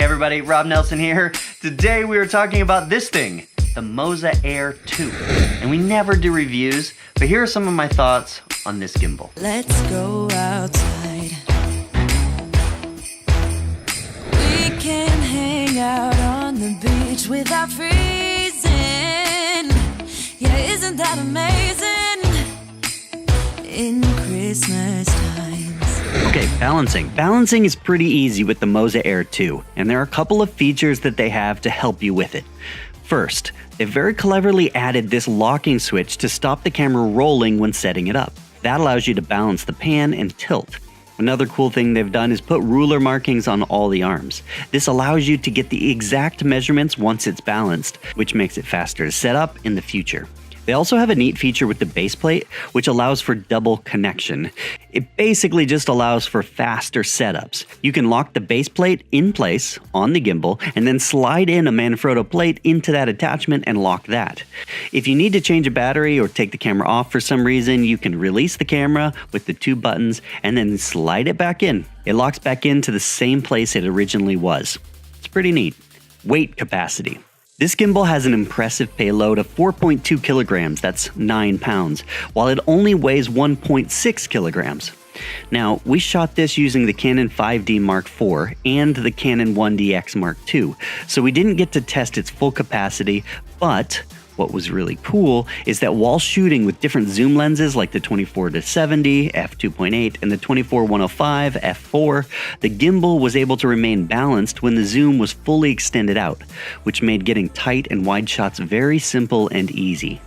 Hey everybody, Rob Nelson here. Today we are talking about this thing, the MOZA Air 2. And we never do reviews, but here are some of my thoughts on this gimbal. Let's go outside. We can hang out on the beach without freezing. Yeah, isn't that amazing? In Christmas times. Okay, balancing. Balancing is pretty easy with the MOZA Air 2, and there are a couple of features that they have to help you with it. First, they very cleverly added this locking switch to stop the camera rolling when setting it up. That allows you to balance the pan and tilt. Another cool thing they've done is put ruler markings on all the arms. This allows you to get the exact measurements once it's balanced, which makes it faster to set up in the future. They also have a neat feature with the base plate, which allows for double connection. It basically just allows for faster setups. You can lock the base plate in place on the gimbal and then slide in a Manfrotto plate into that attachment and lock that. If you need to change a battery or take the camera off for some reason, you can release the camera with the two buttons and then slide it back in. It locks back into the same place it originally was. It's pretty neat. Weight capacity. This gimbal has an impressive payload of 4.2 kilograms, that's 9 pounds, while it only weighs 1.6 kilograms. Now, we shot this using the Canon 5D Mark IV and the Canon 1DX Mark II, so we didn't get to test its full capacity, but what was really cool is that while shooting with different zoom lenses like the 24-70 f2.8 and the 24-105 f4, the gimbal was able to remain balanced when the zoom was fully extended out, which made getting tight and wide shots very simple and easy.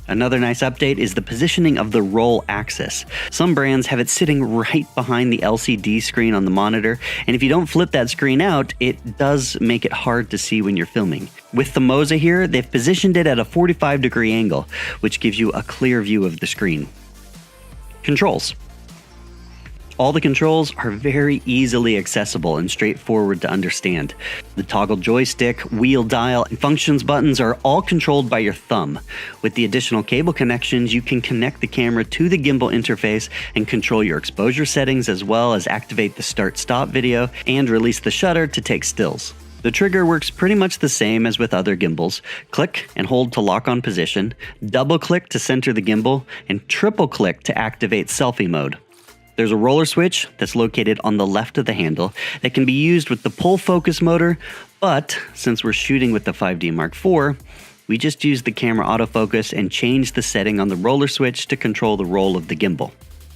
Another nice update is the positioning of the roll axis. Some brands have it sitting right behind the LCD screen on the monitor, and if you don't flip that screen out, it does make it hard to see when you're filming. With the MOZA here, they've positioned it at a 45-degree angle, which gives you a clear view of the screen. Controls. All the controls are very easily accessible and straightforward to understand. The toggle joystick, wheel dial, and functions buttons are all controlled by your thumb. With the additional cable connections, you can connect the camera to the gimbal interface and control your exposure settings, as well as activate the start-stop video and release the shutter to take stills. The trigger works pretty much the same as with other gimbals. Click and hold to lock on position, double click to center the gimbal, and triple click to activate selfie mode. There's a roller switch that's located on the left of the handle that can be used with the pull focus motor, but since we're shooting with the 5D Mark IV, we just use the camera autofocus and change the setting on the roller switch to control the roll of the gimbal.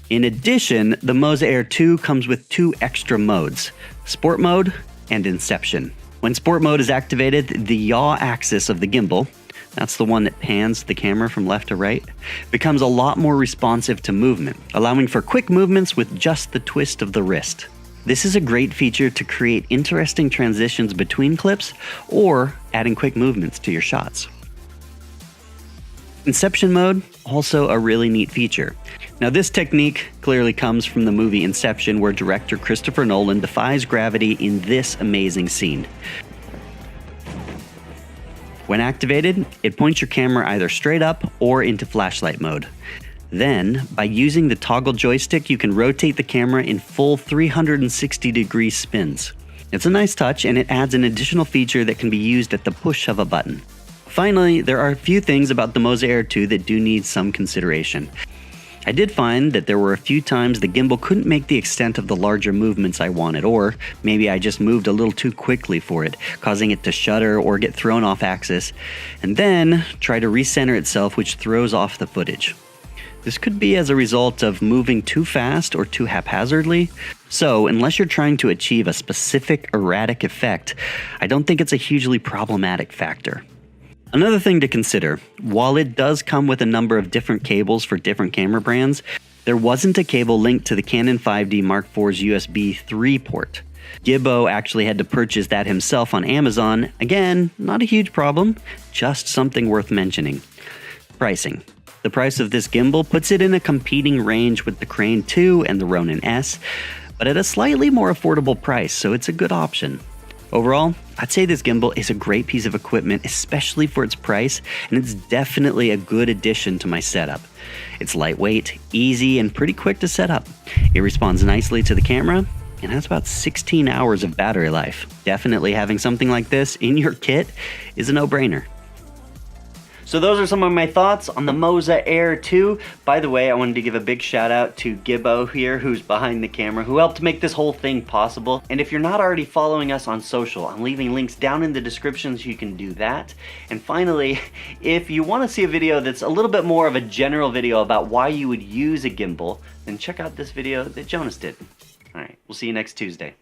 In addition, the MOZA Air 2 comes with two extra modes, Sport Mode and Inception. When Sport Mode is activated, the yaw axis of the gimbal, that's the one that pans the camera from left to right, becomes a lot more responsive to movement, allowing for quick movements with just the twist of the wrist. This is a great feature to create interesting transitions between clips or adding quick movements to your shots. Inception mode, also a really neat feature. Now this technique clearly comes from the movie Inception, where director Christopher Nolan defies gravity in this amazing scene. When activated, it points your camera either straight up or into flashlight mode. Then, by using the toggle joystick, you can rotate the camera in full 360-degree spins. It's a nice touch, and it adds an additional feature that can be used at the push of a button. Finally, there are a few things about the MOZA Air 2 that do need some consideration. I did find that there were a few times the gimbal couldn't make the extent of the larger movements I wanted, or maybe I just moved a little too quickly for it, causing it to shutter or get thrown off axis, and then try to recenter itself, which throws off the footage. This could be as a result of moving too fast or too haphazardly, so unless you're trying to achieve a specific erratic effect, I don't think it's a hugely problematic factor. Another thing to consider, while it does come with a number of different cables for different camera brands, there wasn't a cable linked to the Canon 5D Mark IV's USB 3 port. Gibbo actually had to purchase that himself on Amazon. Again, not a huge problem, just something worth mentioning. Pricing. The price of this gimbal puts it in a competing range with the Crane 2 and the Ronin S, but at a slightly more affordable price, so it's a good option. Overall, I'd say this gimbal is a great piece of equipment, especially for its price, and it's definitely a good addition to my setup. It's lightweight, easy, and pretty quick to set up. It responds nicely to the camera, and has about 16 hours of battery life. Definitely having something like this in your kit is a no-brainer. So those are some of my thoughts on the MOZA Air 2. By the way, I wanted to give a big shout out to Gibbo here, who's behind the camera, who helped make this whole thing possible. And if you're not already following us on social, I'm leaving links down in the description so you can do that. And finally, if you want to see a video that's a little bit more of a general video about why you would use a gimbal, then check out this video that Jonas did. All right, we'll see you next Tuesday.